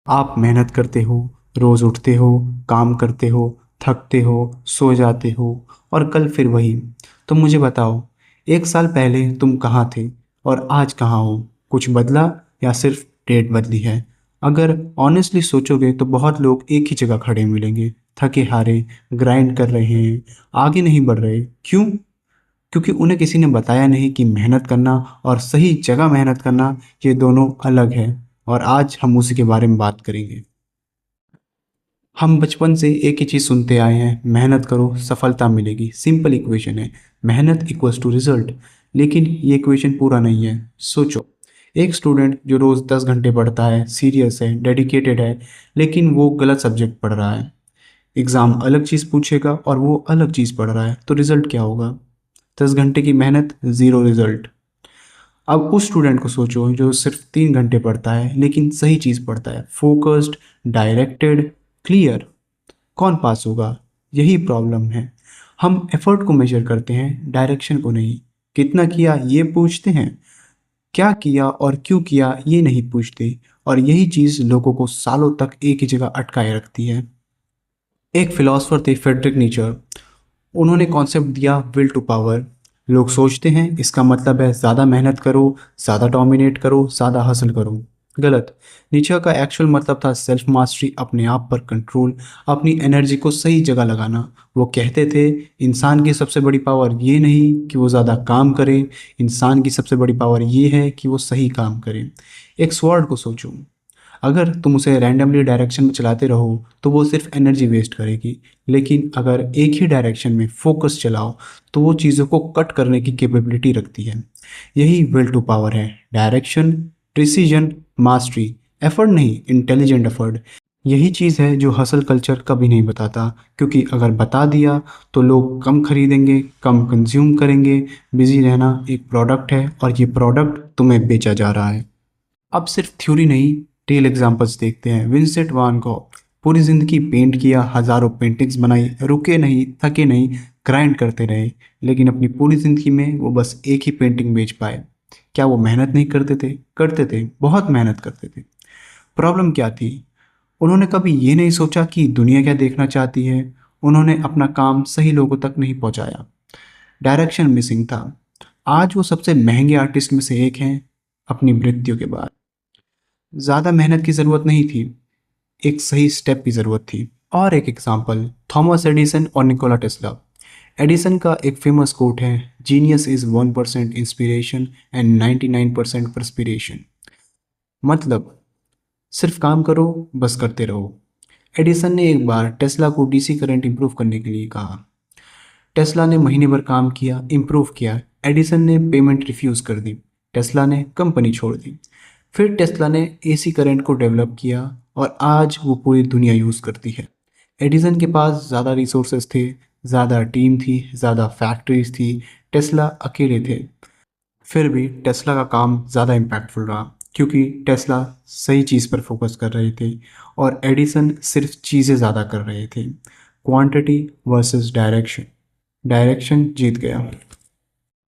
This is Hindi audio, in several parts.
आप मेहनत करते हो, रोज़ उठते हो, काम करते हो, थकते हो, सो जाते हो और कल फिर वही। तो मुझे बताओ, 1 साल पहले तुम कहाँ थे और आज कहाँ हो? कुछ बदला या सिर्फ डेट बदली है? अगर ऑनेस्टली सोचोगे तो बहुत लोग एक ही जगह खड़े मिलेंगे, थके हारे, ग्राइंड कर रहे हैं, आगे नहीं बढ़ रहे। क्यों? क्योंकि उन्हें किसी ने बताया नहीं कि मेहनत करना और सही जगह मेहनत करना ये दोनों अलग है। और आज हम उसी के बारे में बात करेंगे। हम बचपन से एक ही चीज़ सुनते आए हैं, मेहनत करो सफलता मिलेगी। सिंपल इक्वेशन है, मेहनत इक्वल्स टू रिजल्ट। लेकिन ये इक्वेशन पूरा नहीं है। सोचो, एक स्टूडेंट जो रोज़ 10 घंटे पढ़ता है, सीरियस है, डेडिकेटेड है, लेकिन वो गलत सब्जेक्ट पढ़ रहा है। एग्ज़ाम अलग चीज़ पूछेगा और वो अलग चीज़ पढ़ रहा है, तो रिजल्ट क्या होगा? 10 घंटे की मेहनत, ज़ीरो रिजल्ट। अब उस स्टूडेंट को सोचो जो सिर्फ 3 घंटे पढ़ता है लेकिन सही चीज़ पढ़ता है, फोकस्ड, डायरेक्टेड, क्लियर। कौन पास होगा? यही प्रॉब्लम है। हम एफर्ट को मेजर करते हैं, डायरेक्शन को नहीं। कितना किया ये पूछते हैं, क्या किया और क्यों किया ये नहीं पूछते। और यही चीज़ लोगों को सालों तक एक ही जगह अटकाए रखती है। एक फिलोसोफर थे, फ्रेडरिक नीचर। उन्होंने कॉन्सेप्ट दिया, विल टू पावर। लोग सोचते हैं इसका मतलब है ज़्यादा मेहनत करो, ज़्यादा डोमिनेट करो, ज़्यादा हासिल करो। गलत। नीचे का एक्चुअल मतलब था सेल्फ मास्टरी, अपने आप पर कंट्रोल, अपनी एनर्जी को सही जगह लगाना। वो कहते थे इंसान की सबसे बड़ी पावर ये नहीं कि वो ज़्यादा काम करे, इंसान की सबसे बड़ी पावर ये है कि वो सही काम करे। एक स्वॉर्ड को सोचो, अगर तुम उसे रैंडमली डायरेक्शन में चलाते रहो तो वो सिर्फ एनर्जी वेस्ट करेगी। लेकिन अगर एक ही डायरेक्शन में फोकस चलाओ तो वो चीज़ों को कट करने की कैपेबिलिटी रखती है। यही विल टू पावर है, डायरेक्शन, प्रिसीजन, मास्टरी। एफर्ट नहीं, इंटेलिजेंट एफर्ट। यही चीज़ है जो हसल कल्चर कभी नहीं बताता, क्योंकि अगर बता दिया तो लोग कम खरीदेंगे, कम कंज्यूम करेंगे। बिजी रहना एक प्रोडक्ट है और ये प्रोडक्ट तुम्हें बेचा जा रहा है। अब सिर्फ थ्योरी नहीं, रियल एग्जांपल्स देखते हैं। विंसेंट वान गॉग पूरी ज़िंदगी पेंट किया, हज़ारों पेंटिंग्स बनाई, रुके नहीं, थके नहीं, ग्राइंड करते रहे। लेकिन अपनी पूरी ज़िंदगी में वो बस एक ही पेंटिंग बेच पाए। क्या वो मेहनत नहीं करते थे? करते थे, बहुत मेहनत करते थे। प्रॉब्लम क्या थी? उन्होंने कभी ये नहीं सोचा कि दुनिया क्या देखना चाहती है। उन्होंने अपना काम सही लोगों तक नहीं पहुंचाया। डायरेक्शन मिसिंग था। आज वो सबसे महंगे आर्टिस्ट में से एक हैं, अपनी मृत्यु के बाद। ज़्यादा मेहनत की ज़रूरत नहीं थी, एक सही स्टेप की ज़रूरत थी। और एक एग्जांपल, थॉमस एडिसन और निकोला टेस्ला। एडिसन का एक फेमस कोट है, genius is 1% inspiration and 99% perspiration. मतलब सिर्फ काम करो, बस करते रहो। एडिसन ने एक बार टेस्ला को डीसी करंट इंप्रूव करने के लिए कहा। टेस्ला ने महीने भर काम किया, इम्प्रूव किया। एडिसन ने पेमेंट रिफ्यूज़ कर दी। टेस्ला ने कंपनी छोड़ दी। फिर टेस्ला ने एसी करंट को डेवलप किया और आज वो पूरी दुनिया यूज़ करती है। एडिसन के पास ज़्यादा रिसोर्सेज थे, ज़्यादा टीम थी, ज़्यादा फैक्ट्रीज थी। टेस्ला अकेले थे। फिर भी टेस्ला का काम ज़्यादा इम्पैक्टफुल रहा, क्योंकि टेस्ला सही चीज़ पर फोकस कर रहे थे और एडिसन सिर्फ चीज़ें ज़्यादा कर रहे थे। क्वांटिटी वर्सेस डायरेक्शन, डायरेक्शन जीत गया।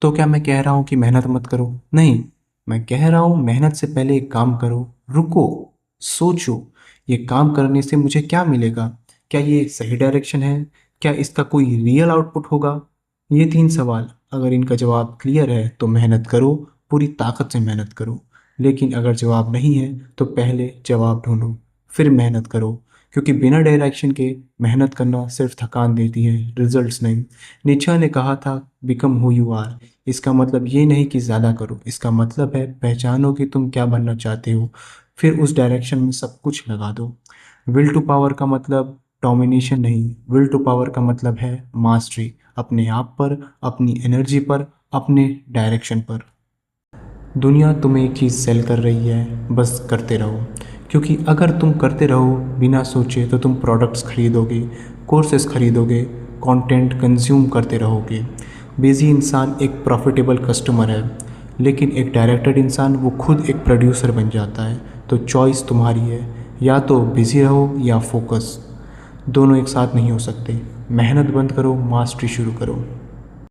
तो क्या मैं कह रहा हूँ कि मेहनत मत करो? नहीं, मैं कह रहा हूँ मेहनत से पहले एक काम करो, रुको, सोचो, ये काम करने से मुझे क्या मिलेगा? क्या ये सही डायरेक्शन है? क्या इसका कोई रियल आउटपुट होगा? ये 3 सवाल, अगर इनका जवाब क्लियर है तो मेहनत करो, पूरी ताकत से मेहनत करो। लेकिन अगर जवाब नहीं है तो पहले जवाब ढूंढो, फिर मेहनत करो। क्योंकि बिना डायरेक्शन के मेहनत करना सिर्फ थकान देती है, रिजल्ट्स नहीं। नीचा ने कहा था, बिकम हु यू आर। इसका मतलब ये नहीं कि ज़्यादा करो, इसका मतलब है पहचानो कि तुम क्या बनना चाहते हो, फिर उस डायरेक्शन में सब कुछ लगा दो। विल टू पावर का मतलब डोमिनेशन नहीं, विल टू पावर का मतलब है मास्टरी, अपने आप पर, अपनी एनर्जी पर, अपने डायरेक्शन पर। दुनिया तुम्हें एक चीज़ सेल कर रही है, बस करते रहो। क्योंकि अगर तुम करते रहो बिना सोचे तो तुम प्रोडक्ट्स खरीदोगे, कोर्सेज खरीदोगे, कंटेंट कंज्यूम करते रहोगे। बिजी इंसान एक प्रॉफिटेबल कस्टमर है, लेकिन एक डायरेक्टेड इंसान वो खुद एक प्रोड्यूसर बन जाता है। तो चॉइस तुम्हारी है, या तो बिजी रहो या फोकस। दोनों एक साथ नहीं हो सकते। मेहनत बंद करो, मास्टरी शुरू करो।